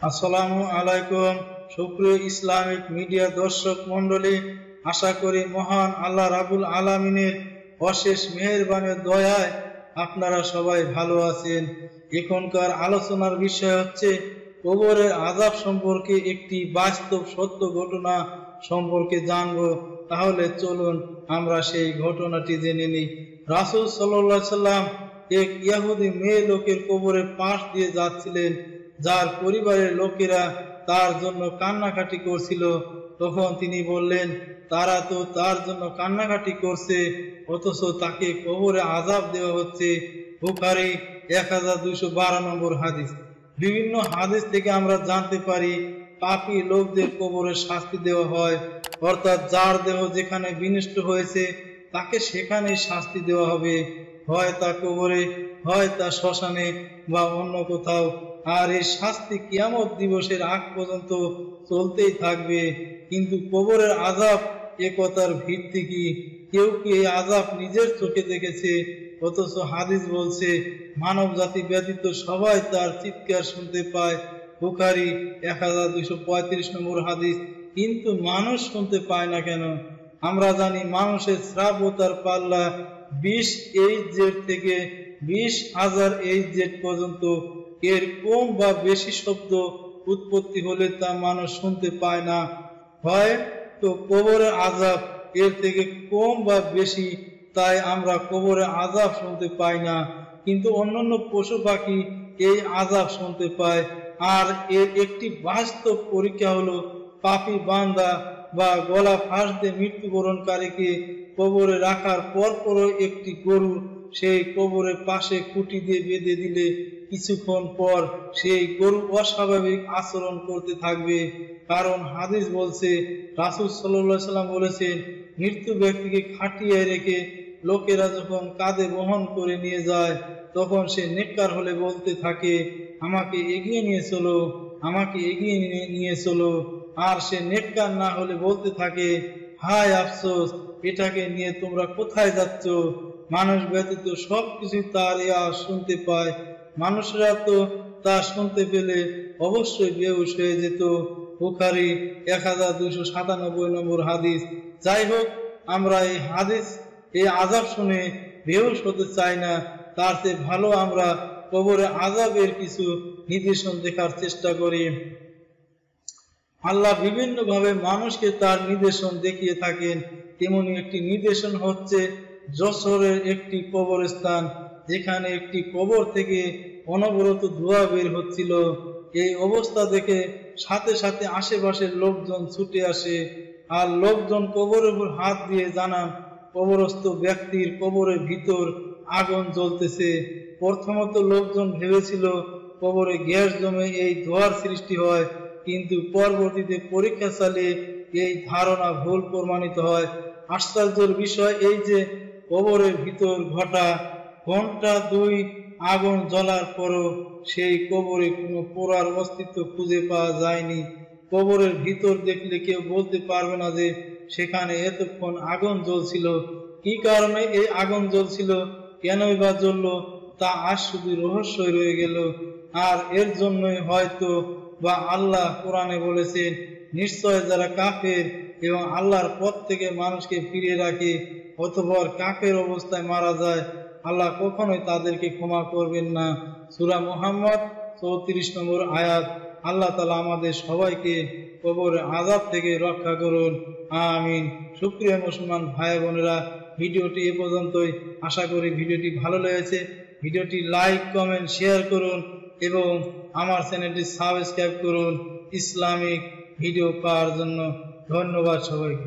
আসসালামু আলাইকুম সুপ্রিয় ইসলামিক মিডিয়া দর্শক মণ্ডলী, আশা করি মহান আল্লাহ রাব্বুল আলামিনের অশেষ মেহেরবানির দয়ায় আপনারা সবাই ভালো আছেন। এখনকার আলোচনার বিষয় হচ্ছে কবরের আযাব সম্পর্কে একটি বাস্তব সত্য ঘটনা সম্পর্কে জানব। তাহলে চলুন আমরা সেই ঘটনাটি জেনে নিই। রাসূল সাল্লাল্লাহু আলাইহি সাল্লাম এক ইহুদি মেয়ে লোকের কবরের পাশ দিয়ে যাচ্ছিলেন, যার পরিবারের লোকেরা তার জন্য কান্নাকাটি করছিল। তখন তিনি বললেন, তারা তো তার জন্য কান্নাকাটি করছে, অথচ তাকে কবরে আযাব দেওয়া হচ্ছে। বুখারী 1212 নম্বর হাদিস। বিভিন্ন হাদিস থেকে আমরা জানতে পারি পাপী লোকদের কবরে শাস্তি দেওয়া হয়, অর্থাৎ যার দেহ যেখানে বিনষ্ট হয়েছে তাকে সেখানেই শাস্তি দেওয়া হবে, হয় তা কবরে, হয় তা শ্মশানে বা অন্য কোথাও। আর এই শাস্তি কিয়ামত দিবসের আগ পর্যন্ত চলতেই থাকবে। কিন্তু কবরের আযাব এ কথার ভিত্তি কি? কেউ কি এই আযাব নিজের চোখে দেখেছে? অথচ হাদিস বলছে মানব জাতি ব্যতীত সবাই তার চিৎকার শুনতে পায়। বুখারী 1235 নম্বর হাদিস। কিন্তু মানুষ শুনতে পায় না কেন? আমরা জানি মানুষের শ্রাব্যতার পাল্লা 20 এইচজেড থেকে 20,000 এইচজেড পর্যন্ত। এর কম বা বেশি শব্দ উৎপত্তি হলে তা মানুষ শুনতে পায় না। হয় তো কবরের আযাব এর থেকে কম বা বেশি, তাই আমরা কবরের আযাব শুনতে পাই না। কিন্তু অন্যান্য পশু পাখি এই আযাব শুনতে পায়। আর এর একটি বাস্তব পরীক্ষা হলো পাপী বান্দা বা গলা ফাঁস দিয়ে মৃত্যুবরণকারীকে কবরে রাখার পরপরও একটি গরু সেই কবরের পাশে খুঁটি দিয়ে বেঁধে দিলে কিছুক্ষণ পর সেই গরু অস্বাভাবিক আচরণ করতে থাকবে। কারণ হাদিস বলছে, রাসূল সাল্লাল্লাহু আলাইহি সাল্লাম বলেছেন, মৃত্যু ব্যক্তিকে খাটিয়ে রেখে লোকেরা যখন কাঁধে বহন করে নিয়ে যায়, তখন সে নেককার হলে বলতে থাকে, আমাকে এগিয়ে নিয়ে চলো, আমাকে এগিয়ে নিয়ে চলো। আর সে নেককার না হলে বলতে থাকে, হায় আফসোস, এটাকে নিয়ে তোমরা কোথায় যাচ্ছ? মানুষ ব্যতীত সবকিছু তার আওয়াজ শুনতে পায়। মানুষরা তো তা শুনতে পেলে অবশ্যই বেহুশ হয়ে যেত। বুখারী 1297 নম্বর হাদিস। যাই হোক, আমরা এই হাদিস, এই আযাব শুনে বেহুশ হতে চাই না। তার চেয়ে ভালো আমরা কবরে আযাবের কিছু নিদর্শন দেখার চেষ্টা করি। আল্লাহ বিভিন্ন ভাবে মানুষকে তার নিদর্শন দেখিয়ে থাকেন। তেমনি একটি নিদর্শন হচ্ছে যশোরের একটি কবরস্থান, যেখানে একটি কবর থেকে অনবরত ধোঁয়া বের হচ্ছিল। এই অবস্থা দেখে সাথে সাথে আশেপাশের লোকজন ছুটে আসে, আর লোকজন কবরের উপর হাত দিয়ে জানান কবরস্থ ব্যক্তির কবরের ভিতর আগুন জ্বলতেছে। প্রথমত লোকজন ভেবেছিল কবরে গ্যাস জমে এই ধোঁয়ার সৃষ্টি হয়, কিন্তু পরবর্তীতে পরীক্ষা চালিয়ে এই ধারণা ভুল প্রমাণিত হয়। আশ্চর্যের বিষয় এই যে কবরের ভিতর ঘন্টা 2 আগুন জ্বলার পরও সেই কবরে কোনো পোড়ার অস্তিত্ব খুঁজে পাওয়া যায়নি। কবরের ভিতর দেখলে কেউ বলতে পারবে না যে সেখানে এতক্ষণ আগুন জ্বলছিল। কি কারণে এই আগুন জ্বলছিল, কেনই বা জ্বলল, তা আজ শুধু রহস্যই রয়ে গেল। আর এর জন্যই হয়তো বা আল্লাহ কোরআনে বলেছেন, নিশ্চয় যারা কাফের এবং আল্লাহর পথ থেকে মানুষকে ফিরিয়ে রাখে অতঃপর কাফের অবস্থায় মারা যায়, আল্লাহ কখনোই তাদেরকে ক্ষমা করবেন না। সূরা মুহাম্মদ 34 নম্বর আয়াত। আল্লাহ তাআলা আমাদের সবাইকে কবরের আযাব থেকে রক্ষা করুন, আমিন। সুপ্রিয় মুসলমান ভাই বোনেরা, ভিডিওটি এ পর্যন্তই। আশা করি ভিডিওটি ভালো লেগেছে। ভিডিওটি লাইক, কমেন্ট, শেয়ার করুন এবং আমার চ্যানেলটি সাবস্ক্রাইব করুন ইসলামিক ভিডিও পাওয়ার জন্য। ধন্যবাদ সবাইকে।